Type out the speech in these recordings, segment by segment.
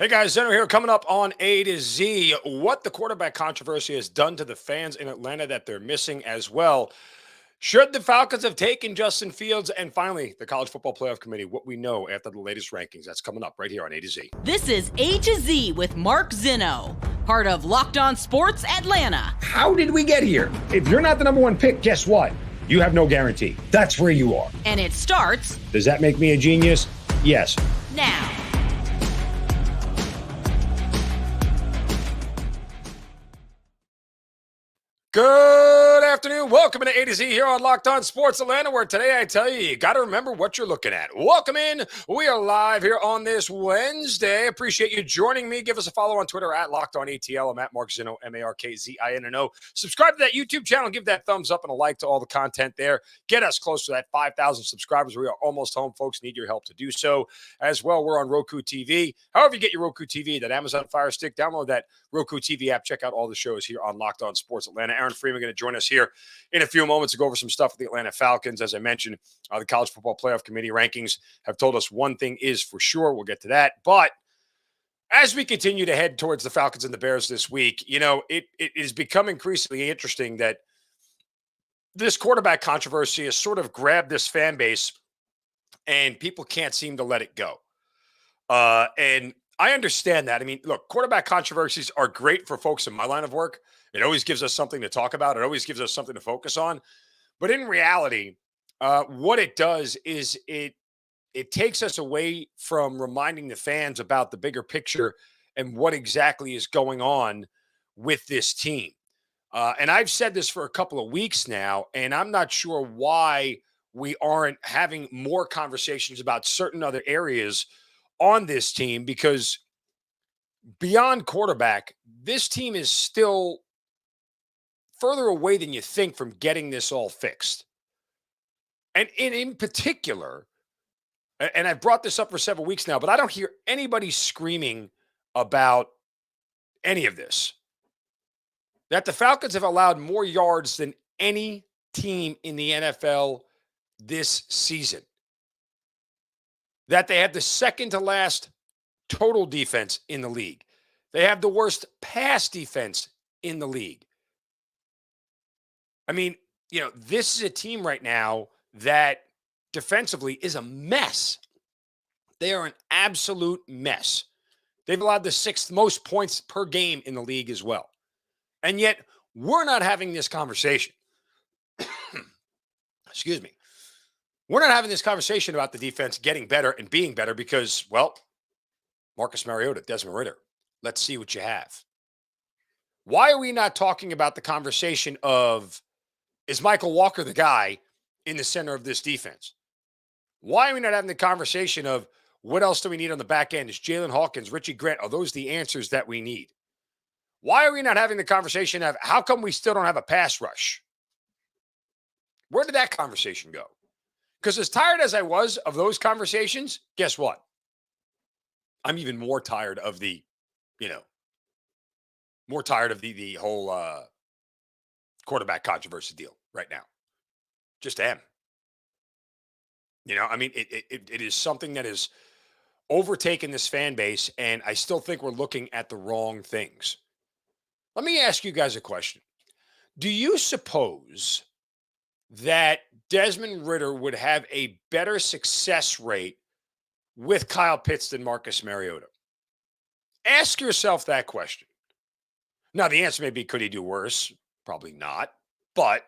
Hey guys, Zinno here coming up on A to Z. What the quarterback controversy has done to the fans in Atlanta that they're missing as well. Should the Falcons have taken Justin Fields? And finally, the College Football Playoff Committee, what we know after the latest rankings. That's coming up right here on A to Z. This is A to Z with Mark Zinno, part of Locked On Sports Atlanta. How did we get here? If you're not the number one pick, guess what? You have no guarantee. That's where you are. And it starts... Does that make me a genius? Yes. Now. Good afternoon. Welcome to A to Z here on Locked On Sports Atlanta, where today I tell you got to remember what you're looking at. Welcome in. We are live here on this Wednesday. Appreciate you joining me. Give us a follow on Twitter at Locked On ATL. I'm at Mark Zinno, MarkZinno. Subscribe to that YouTube channel. Give that thumbs up and a like to all the content there. Get us close to that 5,000 subscribers. We are almost home, folks. Need your help to do so. As well, we're on Roku TV. However you get your Roku TV, that Amazon Fire Stick, download that Roku TV app. Check out all the shows here on Locked On Sports Atlanta. Aaron Freeman going to join us here in a few moments to go over some stuff with the Atlanta Falcons. As I mentioned, the College Football Playoff Committee rankings have told us one thing is for sure. We'll get to that. But as we continue to head towards the Falcons and the Bears this week, you know, it has become increasingly interesting that this quarterback controversy has sort of grabbed this fan base and people can't seem to let it go. And I understand that. I mean, look, quarterback controversies are great for folks in my line of work. It always gives us something to talk about. It always gives us something to focus on. But in reality, what it does is it takes us away from reminding the fans about the bigger picture and what exactly is going on with this team. And I've said this for a couple of weeks now, and I'm not sure why we aren't having more conversations about certain other areas on this team, because beyond quarterback, this team is still further away than you think from getting this all fixed. And in particular, and I've brought this up for several weeks now, but I don't hear anybody screaming about any of this. That the Falcons have allowed more yards than any team in the NFL this season. That they have the second to last total defense in the league. They have the worst pass defense in the league. I mean, you know, this is a team right now that defensively is a mess. They are an absolute mess. They've allowed the sixth most points per game in the league as well. And yet, we're not having this conversation. Excuse me. We're not having this conversation about the defense getting better and being better because, well, Marcus Mariota, Desmond Ridder, let's see what you have. Why are we not talking about the conversation of, is Michael Walker the guy in the center of this defense? Why are we not having the conversation of what else do we need on the back end? Is Jalen Hawkins, Richie Grant, are those the answers that we need? Why are we not having the conversation of how come we still don't have a pass rush? Where did that conversation go? Because as tired as I was of those conversations, guess what? I'm even more tired of the whole quarterback controversy deal right now. Just am. You know, I mean, it is something that has overtaken this fan base, and I still think we're looking at the wrong things. Let me ask you guys a question. Do you suppose that Desmond Ridder would have a better success rate with Kyle Pitts than Marcus Mariota? Ask yourself that question. Now, the answer may be, could he do worse? Probably not. But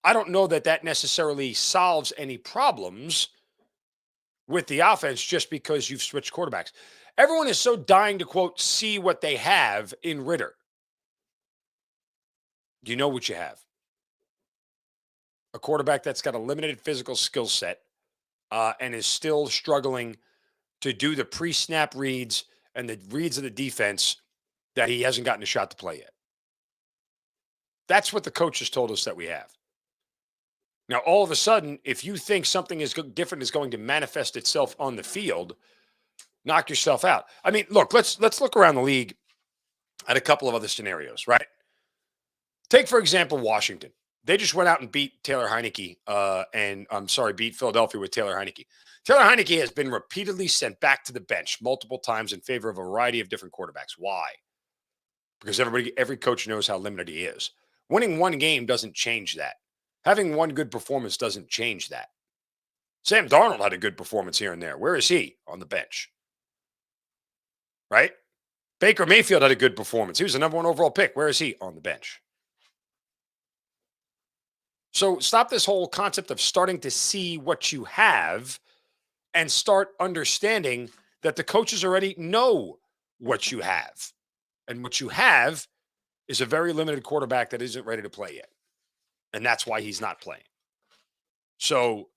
I don't know that that necessarily solves any problems with the offense just because you've switched quarterbacks. Everyone is so dying to, quote, see what they have in Ridder. Do you know what you have? A quarterback that's got a limited physical skill set and is still struggling to do the pre-snap reads and the reads of the defense that he hasn't gotten a shot to play yet. That's what the coaches told us that we have. Now, all of a sudden, if you think something is different is going to manifest itself on the field, knock yourself out. I mean, look, let's look around the league at a couple of other scenarios, right? Take, for example, Washington. They just went out and beat Taylor Heineke, beat Philadelphia with Taylor Heineke. Taylor Heineke has been repeatedly sent back to the bench multiple times in favor of a variety of different quarterbacks. Why? Because every coach knows how limited he is. Winning one game doesn't change that. Having one good performance doesn't change that. Sam Darnold had a good performance here and there. Where is he? On the bench. Right? Baker Mayfield had a good performance. He was the number 1 overall pick. Where is he? On the bench. So stop this whole concept of starting to see what you have and start understanding that the coaches already know what you have. And what you have is a very limited quarterback that isn't ready to play yet. And that's why he's not playing. So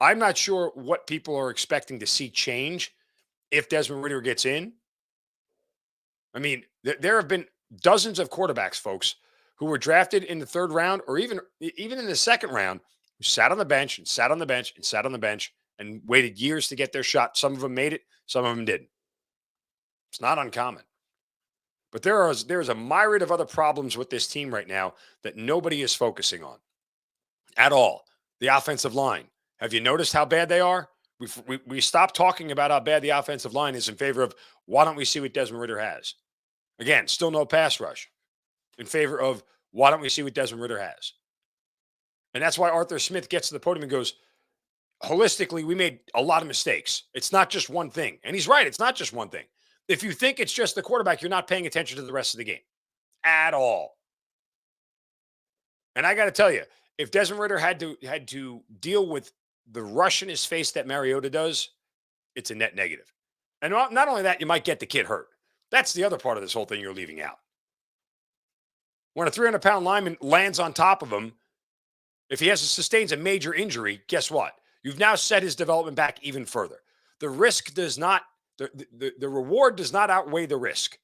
I'm not sure what people are expecting to see change if Desmond Ridder gets in. I mean, there have been dozens of quarterbacks, folks, who were drafted in the 3rd round or even in the 2nd round who sat on the bench and sat on the bench and sat on the bench and waited years to get their shot. Some of them made it. Some of them didn't. It's not uncommon. But there is a myriad of other problems with this team right now that nobody is focusing on at all. The offensive line. Have you noticed how bad they are? We stopped talking about how bad the offensive line is in favor of why don't we see what Desmond Ridder has? Again, still no pass rush. In favor of why don't we see what Desmond Ridder has? And that's why Arthur Smith gets to the podium and goes, holistically, we made a lot of mistakes. It's not just one thing. And he's right. It's not just one thing. If you think it's just the quarterback, you're not paying attention to the rest of the game at all. And I got to tell you, if Desmond Ridder had to deal with the rush in his face that Mariota does, it's a net negative. And not only that, you might get the kid hurt. That's the other part of this whole thing you're leaving out. When a 300-pound lineman lands on top of him, if he sustains a major injury, guess what? You've now set his development back even further. The risk does not, the reward does not outweigh the risk.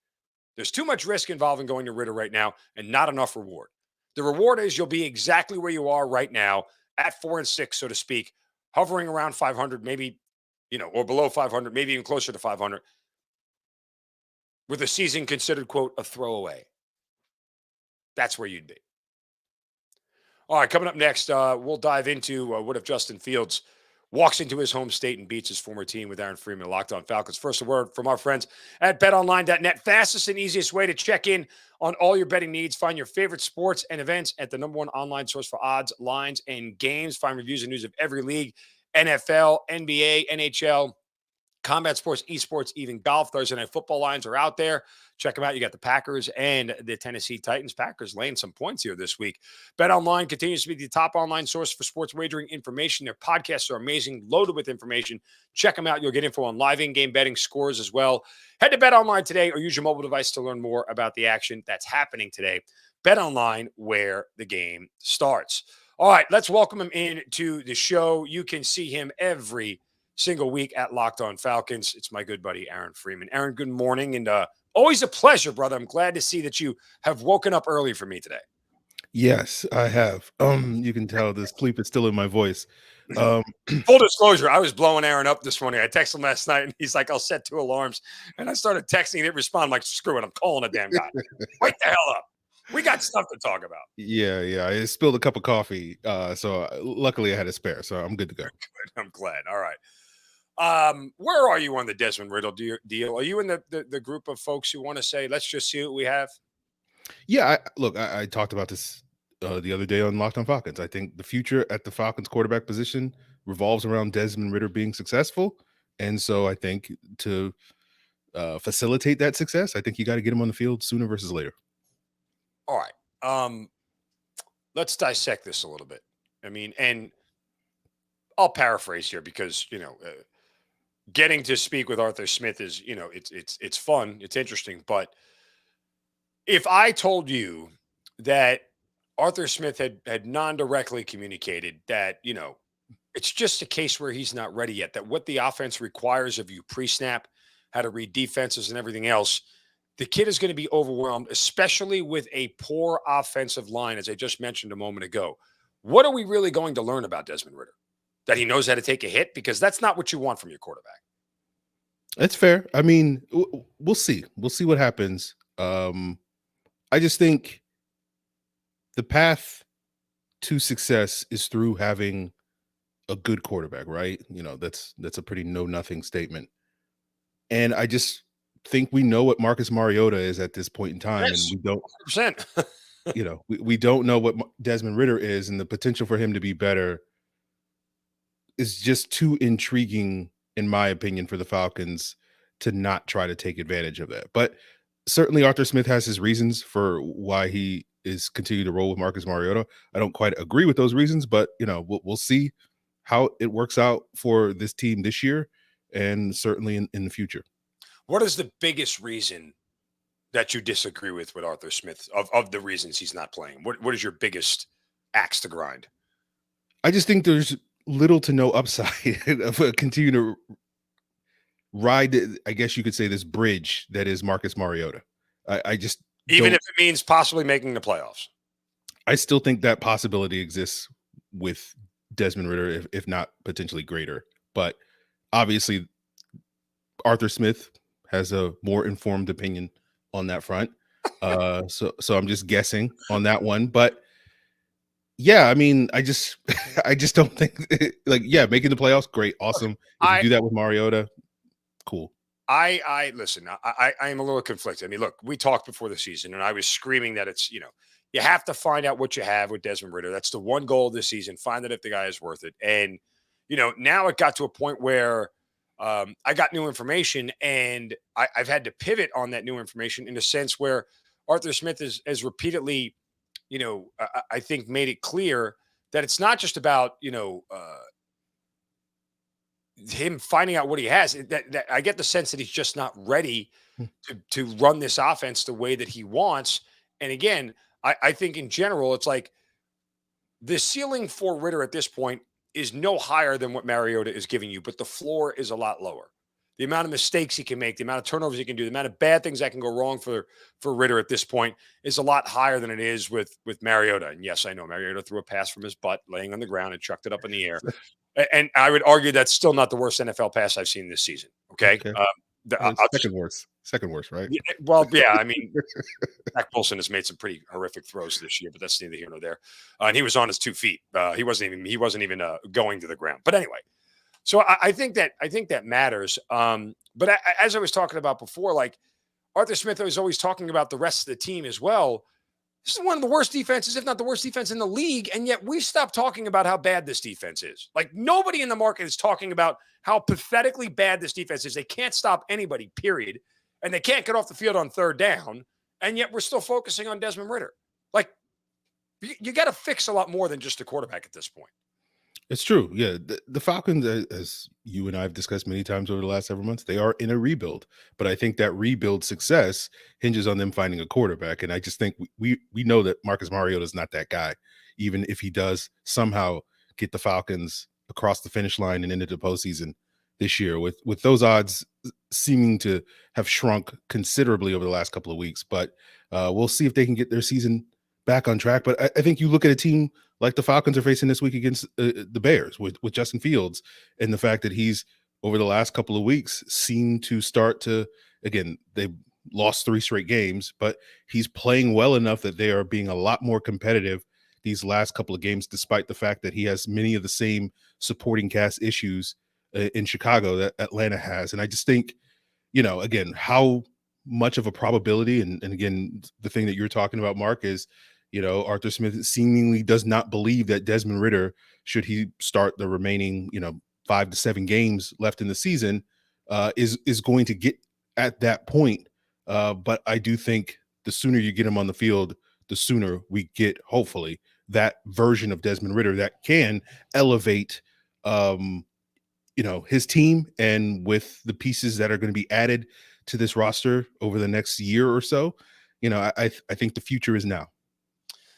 There's too much risk involved in going to Ridder right now and not enough reward. The reward is you'll be exactly where you are right now at 4-6, so to speak, hovering around 500, maybe, or below 500, maybe even closer to 500, with the season considered, quote, a throwaway. That's where you'd be. All right, coming up next, we'll dive into what if Justin Fields walks into his home state and beats his former team with Aaron Freeman, Locked On Falcons. First, a word from our friends at betonline.net. Fastest and easiest way to check in on all your betting needs. Find your favorite sports and events at the #1 online source for odds, lines, and games. Find reviews and news of every league, NFL, NBA, NHL, combat sports, esports, even golf. Thursday Night Football lines are out there. Check them out. You got the Packers and the Tennessee Titans. Packers laying some points here this week. BetOnline continues to be the top online source for sports wagering information. Their podcasts are amazing, loaded with information. Check them out. You'll get info on live in-game betting, scores as well. Head to BetOnline today or use your mobile device to learn more about the action that's happening today. BetOnline, where the game starts. All right, let's welcome him into the show. You can see him every single week at Locked On Falcons. It's my good buddy, Aaron Freeman. Aaron, good morning, and always a pleasure, brother. I'm glad to see that you have woken up early for me today. Yes, I have. You can tell the sleep is still in my voice. Full disclosure, I was blowing Aaron up this morning. I texted him last night, and he's like, I'll set 2 alarms. And I started texting, he didn't respond. I'm like, screw it, I'm calling a damn guy. Wake the hell up. We got stuff to talk about. Yeah. I spilled a cup of coffee, so luckily I had a spare, so I'm good to go. I'm glad. All right. Where are you on the Desmond Ridder deal? Are you in the group of folks who want to say, let's just see what we have? Yeah, I talked about this the other day on Locked On Falcons. I think the future at the Falcons quarterback position revolves around Desmond Ridder being successful. And so I think to facilitate that success, I think you got to get him on the field sooner versus later. All right. Let's dissect this a little bit. I mean, and I'll paraphrase here because, getting to speak with Arthur Smith is, it's fun, it's interesting. But if I told you that Arthur Smith had non-directly communicated that, it's just a case where he's not ready yet, that what the offense requires of you pre-snap, how to read defenses and everything else, the kid is going to be overwhelmed, especially with a poor offensive line, as I just mentioned a moment ago. What are we really going to learn about Desmond Ridder? That he knows how to take a hit? Because that's not what you want from your quarterback. That's fair. I mean, we'll see. We'll see what happens. I just think the path to success is through having a good quarterback, right? That's a pretty know nothing statement. And I just think we know what Marcus Mariota is at this point in time, and Yes, we don't, 100%. we don't know what Desmond Ridder is, and the potential for him to be better is just too intriguing, in my opinion, for the Falcons to not try to take advantage of that. But certainly Arthur Smith has his reasons for why he is continuing to roll with Marcus Mariota. I don't quite agree with those reasons, but we'll see how it works out for this team this year and certainly in the future. What is the biggest reason that you disagree with Arthur Smith of the reasons he's not playing? What is your biggest axe to grind? I just think there's little to no upside of continuing to ride, I guess you could say, this bridge that is Marcus Mariota. I just Even if it means possibly making the playoffs. I still think that possibility exists with Desmond Ridder, if not potentially greater. But obviously, Arthur Smith has a more informed opinion on that front. So I'm just guessing on that one. But yeah, I mean, I just don't think making the playoffs, great, awesome. If you do that with Mariota, cool. I listen, I am a little conflicted. I mean, look, we talked before the season and I was screaming that it's, you have to find out what you have with Desmond Ridder. That's the one goal of this season. Find out if the guy is worth it. And, now it got to a point where I got new information and I've had to pivot on that new information in a sense where Arthur Smith has repeatedly, I think made it clear that it's not just about, him finding out what he has. That I get the sense that he's just not ready to run this offense the way that he wants. And again, I think in general, it's like the ceiling for Ridder at this point is no higher than what Mariota is giving you, but the floor is a lot lower. The amount of mistakes he can make, the amount of turnovers he can do, the amount of bad things that can go wrong for Ridder at this point is a lot higher than it is with Mariota. And yes, I know Mariota threw a pass from his butt laying on the ground and chucked it up in the air. And I would argue that's still not the worst NFL pass I've seen this season. Okay. Second worst, right? Well, yeah. I mean, Zach Wilson has made some pretty horrific throws this year, but that's neither here nor there. And he was on his 2 feet. He wasn't even going to the ground. But anyway, so I think that matters. But as I was talking about before, like Arthur Smith was always talking about the rest of the team as well. This is one of the worst defenses, if not the worst defense in the league. And yet we stopped talking about how bad this defense is. Like nobody in the market is talking about how pathetically bad this defense is. They can't stop anybody, period. And they can't get off the field on third down. And yet we're still focusing on Desmond Ridder. Like you got to fix a lot more than just a quarterback at this point. It's true. Yeah. The Falcons, as you and I have discussed many times over the last several months, they are in a rebuild. But I think that rebuild success hinges on them finding a quarterback. And I just think we know that Marcus Mariota is not that guy, even if he does somehow get the Falcons across the finish line and into the postseason this year, with those odds seeming to have shrunk considerably over the last couple of weeks. But we'll see if they can get their season back on track. But I think you look at a team like the Falcons are facing this week against the Bears with Justin Fields, and the fact that he's over the last couple of weeks seemed to start to, again, they lost 3 straight games, but he's playing well enough that they are being a lot more competitive these last couple of games, despite the fact that he has many of the same supporting cast issues in Chicago that Atlanta has. And I just think, again, how much of a probability, and again, the thing that you're talking about, Mark, is, Arthur Smith seemingly does not believe that Desmond Ridder, should he start the remaining, 5 to 7 games left in the season, is going to get at that point. But I do think the sooner you get him on the field, the sooner we get, hopefully, that version of Desmond Ridder that can elevate, his team, and with the pieces that are going to be added to this roster over the next year or so, I think the future is now.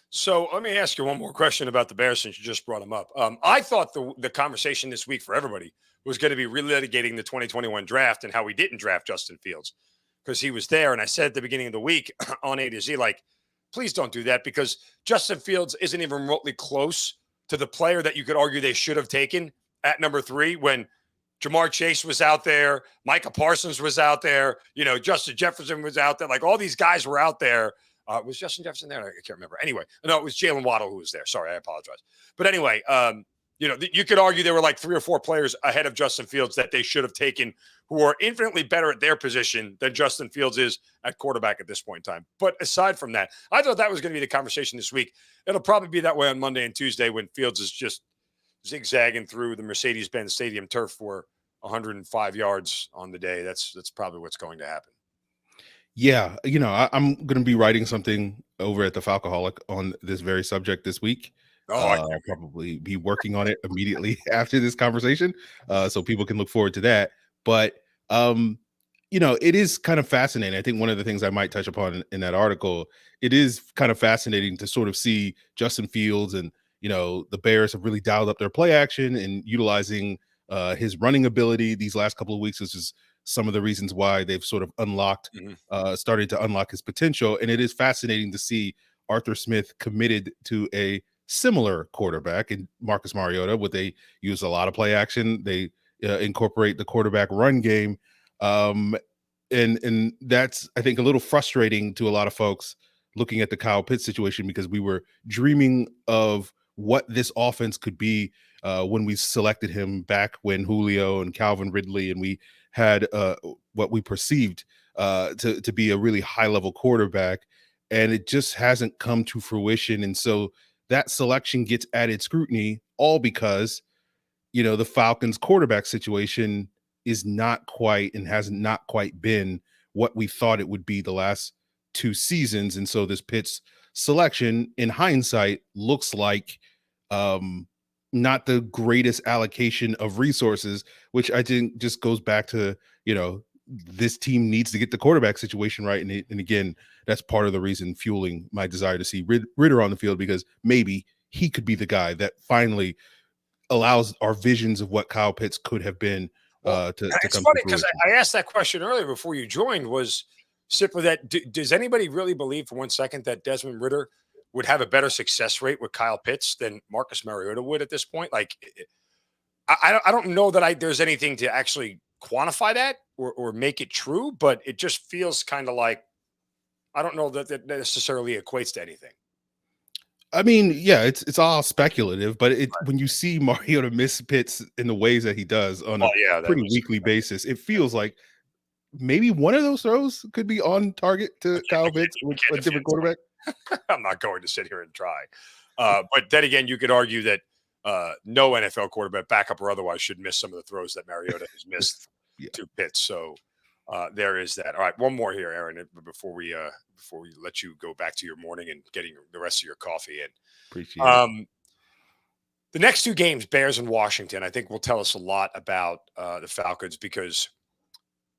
So let me ask you one more question about the Bears since you just brought them up. I thought the conversation this week for everybody was going to be relitigating the 2021 draft and how we didn't draft Justin Fields because he was there. And I said at the beginning of the week on A to Z, like, please don't do that because Justin Fields isn't even remotely close to the player that you could argue they should have taken at number 3 when Jamar Chase was out there, Micah Parsons was out there, Justin Jefferson was out there. Like all these guys were out there. Was Justin Jefferson there? I can't remember. Anyway, no, it was Jalen Waddle who was there. Sorry, I apologize. But anyway, you could argue there were like 3 or 4 players ahead of Justin Fields that they should have taken who are infinitely better at their position than Justin Fields is at quarterback at this point in time. But aside from that, I thought that was going to be the conversation this week. It'll probably be that way on Monday and Tuesday when Fields is just zigzagging through the Mercedes-Benz Stadium turf for 105 yards on the day. That's probably what's going to happen. Yeah, I'm going to be writing something over at the Falcoholic on this very subject this week. I'll probably be working on it immediately after this conversation, so people can look forward to that. But it is kind of fascinating. I think one of the things I might touch upon in that article, it is kind of fascinating to sort of see Justin Fields and the Bears have really dialed up their play action and utilizing his running ability these last couple of weeks, which is some of the reasons why they've sort of started to unlock his potential. And it is fascinating to see Arthur Smith committed to a similar quarterback in Marcus Mariota, where they use a lot of play action. They incorporate the quarterback run game. And that's, I think, a little frustrating to a lot of folks looking at the Kyle Pitts situation, because we were dreaming of what this offense could be when we selected him back when Julio and Calvin Ridley, and we had what we perceived to be a really high-level quarterback, and it just hasn't come to fruition. And so that selection gets added scrutiny, all because, the Falcons quarterback situation is not quite and has not quite been what we thought it would be the last 2 seasons. And so this Pitts selection, in hindsight, looks like not the greatest allocation of resources, which I think just goes back to, this team needs to get the quarterback situation right. And again, that's part of the reason fueling my desire to see Ridder on the field, because maybe he could be the guy that finally allows our visions of what Kyle Pitts could have been to it's come funny to because fruition. I asked that question earlier before you joined. Was Sipper that does anybody really believe for 1 second that Desmond Ridder would have a better success rate with Kyle Pitts than Marcus Mariota would at this point? Like, I don't know that there's anything to actually quantify that or make it true, but it just feels kind of like, I don't know that necessarily equates to anything. I mean, yeah, it's all speculative, but when you see Mariota miss Pitts in the ways that he does on a pretty weekly basis, it feels like maybe one of those throws could be on target to Kyle Pitts with a different quarterback. I'm not going to sit here and try. But then again, you could argue that no NFL quarterback, backup or otherwise, should miss some of the throws that Mariota has missed to Pitts. So there is that. All right, one more here, Aaron, before we let you go back to your morning and getting the rest of your coffee in. Appreciate it. The next 2 games, Bears and Washington, I think will tell us a lot about the Falcons, because,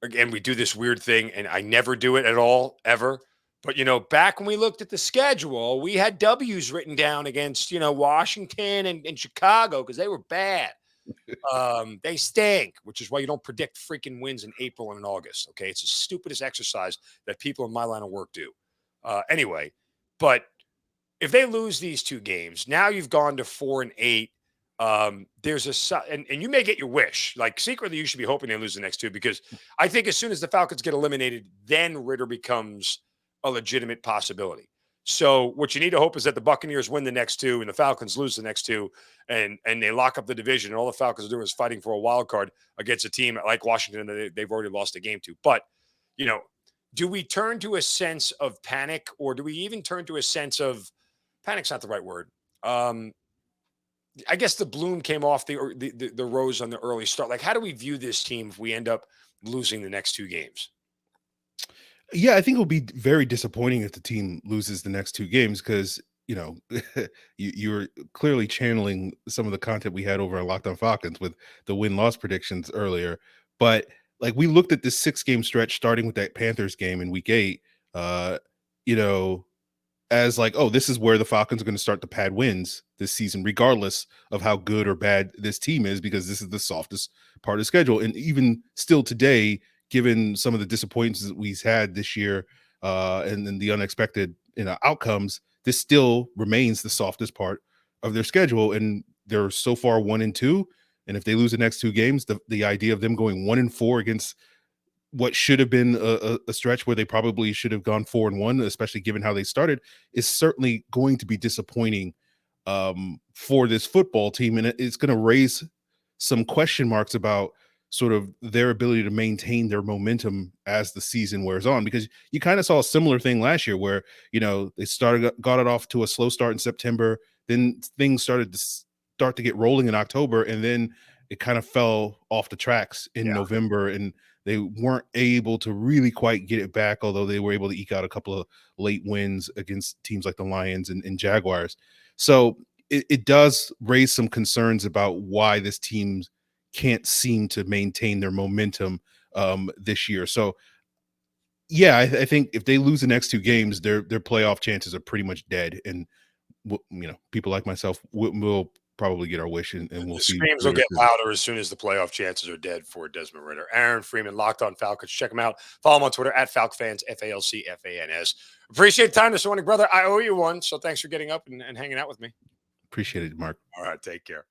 again, we do this weird thing, and I never do it at all, ever. But, back when we looked at the schedule, we had W's written down against, Washington and Chicago because they were bad. They stink, which is why you don't predict freaking wins in April and in August. Okay. It's the stupidest exercise that people in my line of work do. Anyway, but if they lose these 2 games, now you've gone to 4-8. There's and you may get your wish. Like, secretly, you should be hoping they lose the next 2, because I think as soon as the Falcons get eliminated, then Ridder becomes a legitimate possibility. So what you need to hope is that the Buccaneers win the next 2 and the Falcons lose the next 2, and they lock up the division, and all the Falcons are doing is fighting for a wild card against a team like Washington that they've already lost a game to. But, do we turn to a sense of panic, or do we even turn to a sense of panic's not the right word. I guess the bloom came off the rose on the early start. Like, how do we view this team if we end up losing the next 2 games? Yeah, I think it'll be very disappointing if the team loses the next 2 games, because you're clearly channeling some of the content we had over on Locked On Falcons with the win-loss predictions earlier. But like, we looked at this 6-game stretch starting with that Panthers game in week 8, as like, oh, this is where the Falcons are going to start to pad wins this season, regardless of how good or bad this team is, because this is the softest part of the schedule. And even still today, given some of the disappointments that we've had this year and then the unexpected outcomes, this still remains the softest part of their schedule. And they're so far 1-2. And if they lose the next 2 games, the idea of them going 1-4 against what should have been a stretch where they probably should have gone 4-1, especially given how they started, is certainly going to be disappointing for this football team, and it's going to raise some question marks about sort of their ability to maintain their momentum as the season wears on, because you kind of saw a similar thing last year where, they got it off to a slow start in September, then things started to get rolling in October, and then it kind of fell off the tracks in November, and they weren't able to really quite get it back, although they were able to eke out a couple of late wins against teams like the Lions and Jaguars. So it does raise some concerns about why this team can't seem to maintain their momentum this year. So yeah, I think if they lose the next two games, their playoff chances are pretty much dead. And people like myself will probably get our wish, and we'll The see. screams will get louder as soon as the playoff chances are dead for Desmond Ridder. Aaron Freeman, Locked On Falcons. Check him out. Follow him on Twitter at FalcFans, FalcFans. Appreciate the time this morning, brother. I owe you one, so thanks for getting up and hanging out with me. Appreciate it, Mark. All right, take care.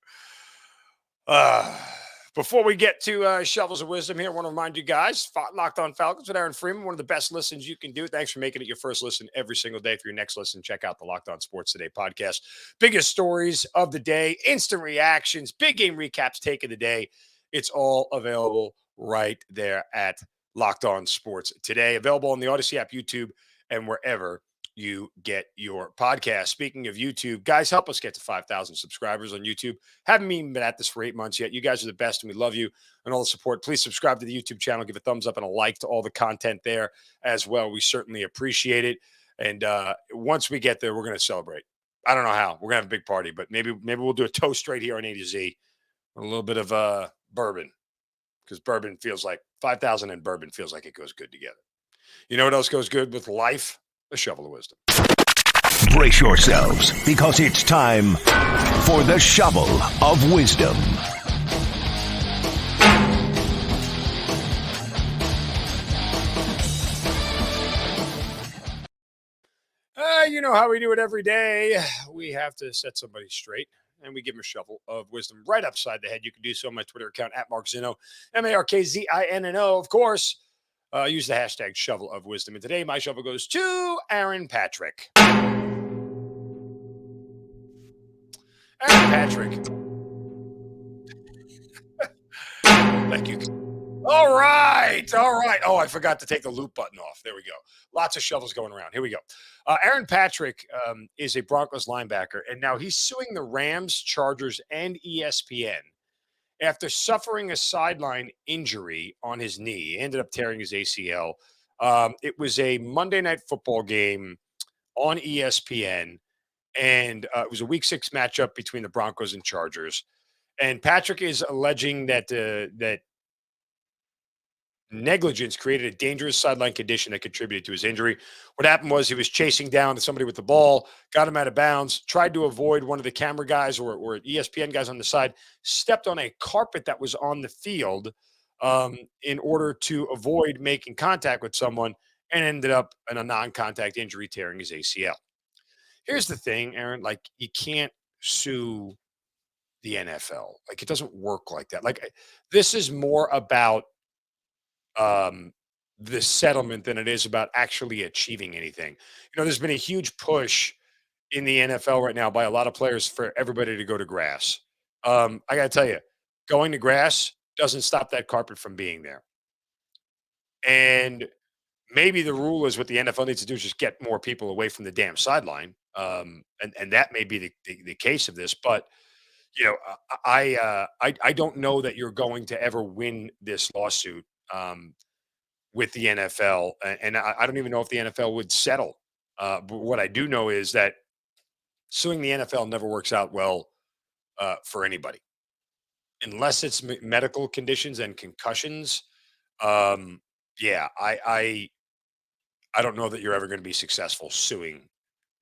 Before we get to Shovels of Wisdom here, I want to remind you guys, Locked On Falcons with Aaron Freeman, one of the best listens you can do. Thanks for making it your first listen every single day. For your next listen, check out the Locked On Sports Today podcast. Biggest stories of the day, instant reactions, big game recaps, take of the day. It's all available right there at Locked On Sports Today. Available on the Odyssey app, YouTube, and wherever you get your podcast. Speaking of YouTube, guys, help us get to 5,000 subscribers on YouTube. Haven't even been at this for 8 months yet. You guys are the best, and we love you and all the support. Please subscribe to the YouTube channel. Give a thumbs up and a like to all the content there as well. We certainly appreciate it. And once we get there, we're going to celebrate. I don't know how. We're going to have a big party, but maybe we'll do a toast right here on A to Z. A little bit of bourbon, because bourbon feels like 5,000 and bourbon feels like it goes good together. You know what else goes good with life? A shovel of wisdom. Brace yourselves, because it's time for the shovel of wisdom. You know how we do it every day. We have to set somebody straight, and we give them a shovel of wisdom right upside the head. You can do so on my Twitter account at Mark Zinno, MarkZinno. Of course, use the hashtag shovel of wisdom. And today, my shovel goes to Aaron Patrick. Aaron Patrick. Thank you. All right. Oh, I forgot to take the loop button off. There we go. Lots of shovels going around. Here we go. Aaron Patrick is a Broncos linebacker, and now he's suing the Rams, Chargers, and ESPN after suffering a sideline injury on his knee. He ended up tearing his ACL. It was a Monday Night Football game on ESPN, and it was a Week 6 matchup between the Broncos and Chargers. And Patrick is alleging that that negligence created a dangerous sideline condition that contributed to his injury. What happened was he was chasing down somebody with the ball, got him out of bounds, tried to avoid one of the camera guys or ESPN guys on the side, stepped on a carpet that was on the field in order to avoid making contact with someone, and ended up in a non-contact injury, tearing his ACL. Here's the thing, Aaron, like, you can't sue the NFL. Like, it doesn't work like that. Like, this is more about the settlement than it is about actually achieving anything. There's been a huge push in the NFL right now by a lot of players for everybody to go to grass. I got to tell you, going to grass doesn't stop that carpet from being there. And maybe the rule is what the NFL needs to do is just get more people away from the damn sideline. And that may be the case of this, but I don't know that you're going to ever win this lawsuit with the NFL, and I don't even know if the NFL would settle. But what I do know is that suing the NFL never works out well for anybody, unless it's medical conditions and concussions. Yeah, I don't know that you're ever going to be successful suing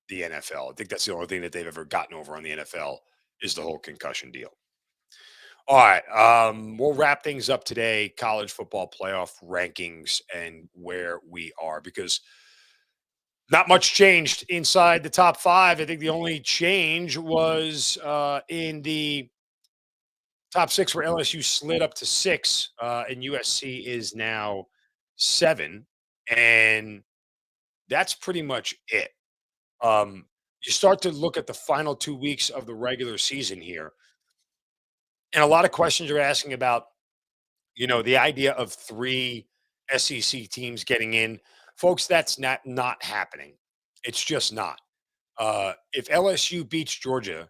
the NFL. I think that's the only thing that they've ever gotten over on the NFL is the whole concussion deal. All right. We'll wrap things up today. College football playoff rankings and where we are, because not much changed inside the top 5. I think the only change was in the top 6, where LSU slid up to 6, and USC is now 7, and that's pretty much it. You start to look at the final 2 weeks of the regular season here, and a lot of questions are asking about, the idea of 3 SEC teams getting in. Folks, that's not happening. It's just not. If LSU beats Georgia,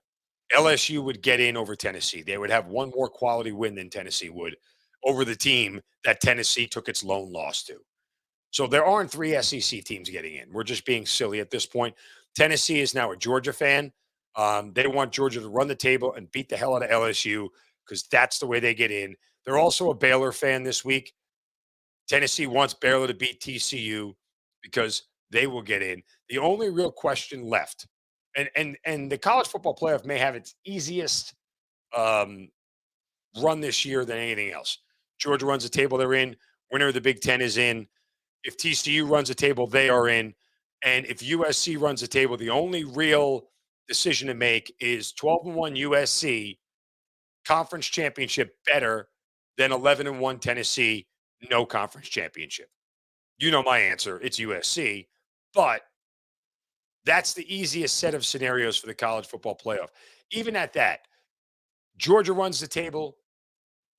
LSU would get in over Tennessee. They would have one more quality win than Tennessee would over the team that Tennessee took its lone loss to. So there aren't 3 SEC teams getting in. We're just being silly at this point. Tennessee is now a Georgia fan. They want Georgia to run the table and beat the hell out of LSU because that's the way they get in. They're also a Baylor fan this week. Tennessee wants Baylor to beat TCU because they will get in. The only real question left, and the college football playoff may have its easiest um, run this year than anything else. Georgia runs the table, they're in. Winner of the Big Ten is in. If TCU runs the table, they are in. And if USC runs the table, the only real decision to make is 12-1 USC conference championship better than 11-1 Tennessee, no conference championship. You know my answer. It's USC. But that's the easiest set of scenarios for the college football playoff. Even at that, Georgia runs the table,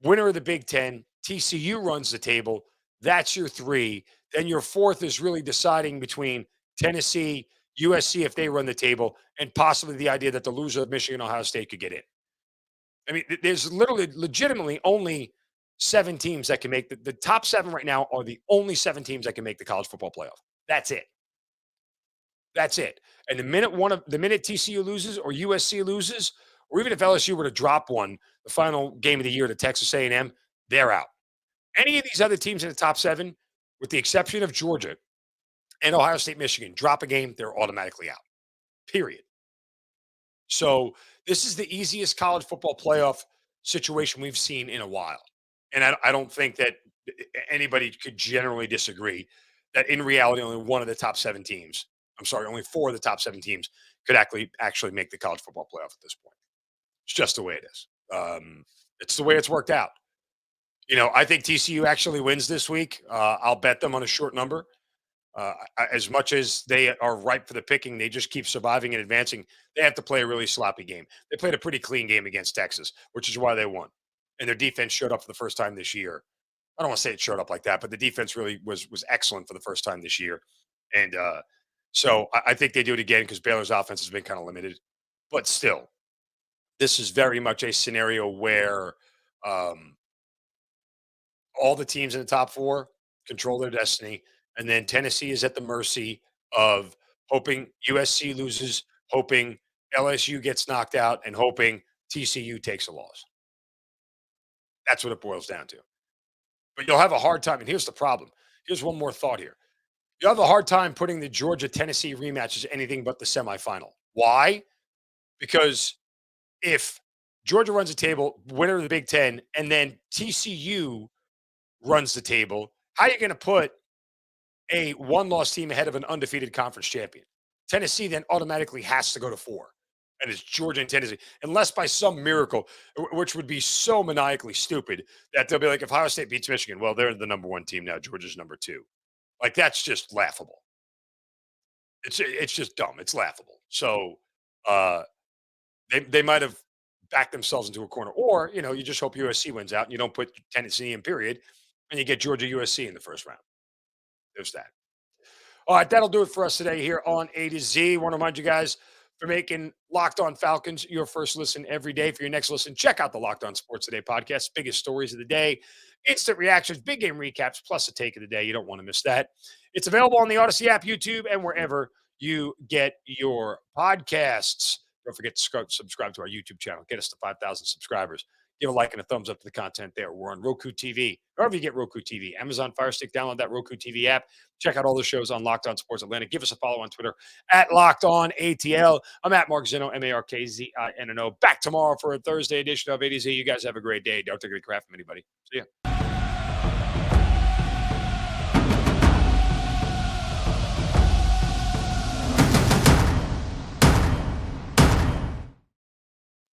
winner of the Big Ten, TCU runs the table. That's your 3. Then your 4th is really deciding between Tennessee, USC if they run the table, and possibly the idea that the loser of Michigan, Ohio State could get in. I mean, there's literally, legitimately only 7 teams that can make the top 7 right now are the only 7 teams that can make the college football playoff. That's it. That's it. And the minute TCU loses or USC loses, or even if LSU were to drop one, the final game of the year to Texas A&M, they're out. Any of these other teams in the top 7, with the exception of Georgia and Ohio State, Michigan, drop a game, they're automatically out. Period. So this is the easiest college football playoff situation we've seen in a while. And I don't think that anybody could generally disagree that in reality, only one of the top 7 teams, I'm sorry, only 4 of the top 7 teams could actually make the college football playoff at this point. It's just the way it is. It's the way it's worked out. I think TCU actually wins this week. I'll bet them on a short number. As much as they are ripe for the picking, they just keep surviving and advancing. They have to play a really sloppy game. They played a pretty clean game against Texas, which is why they won. And their defense showed up for the first time this year. I don't want to say it showed up like that, but the defense really was excellent for the first time this year. And so I think they do it again because Baylor's offense has been kind of limited. But still, this is very much a scenario where all the teams in the top 4 control their destiny. And then Tennessee is at the mercy of hoping USC loses, hoping LSU gets knocked out, and hoping TCU takes a loss. That's what it boils down to. But you'll have a hard time. And here's the problem. Here's one more thought here. You'll have a hard time putting the Georgia-Tennessee rematch as anything but the semifinal. Why? Because if Georgia runs the table, winner of the Big Ten, and then TCU runs the table, how are you going to put a one-loss team ahead of an undefeated conference champion? Tennessee then automatically has to go to 4. And it's Georgia and Tennessee. Unless by some miracle, which would be so maniacally stupid, that they'll be like, if Ohio State beats Michigan, well, they're the number 1 team now. Georgia's number 2. Like, that's just laughable. It's just dumb. It's laughable. So they might have backed themselves into a corner. Or, you just hope USC wins out and you don't put Tennessee in, period, and you get Georgia USC in the first round. There's that. All right, that'll do it for us today here on A to Z. Want to remind you guys for making Locked On Falcons your first listen every day. For your next listen, check out the Locked On Sports Today podcast. Biggest stories of the day, instant reactions, big game recaps, plus a take of the day. You don't want to miss that. It's available on the Odyssey app, YouTube, and wherever you get your podcasts. Don't forget to subscribe to our YouTube channel. Get us to 5,000 subscribers. Give a like and a thumbs up to the content there. We're on Roku TV, wherever you get Roku TV. Amazon Fire Stick, download that Roku TV app. Check out all the shows on Locked On Sports Atlanta. Give us a follow on Twitter at Locked On ATL. I'm at Mark Zinno, MarkZinno. Back tomorrow for a Thursday edition of A to Z. You guys have a great day. Don't take any crap from anybody. See ya.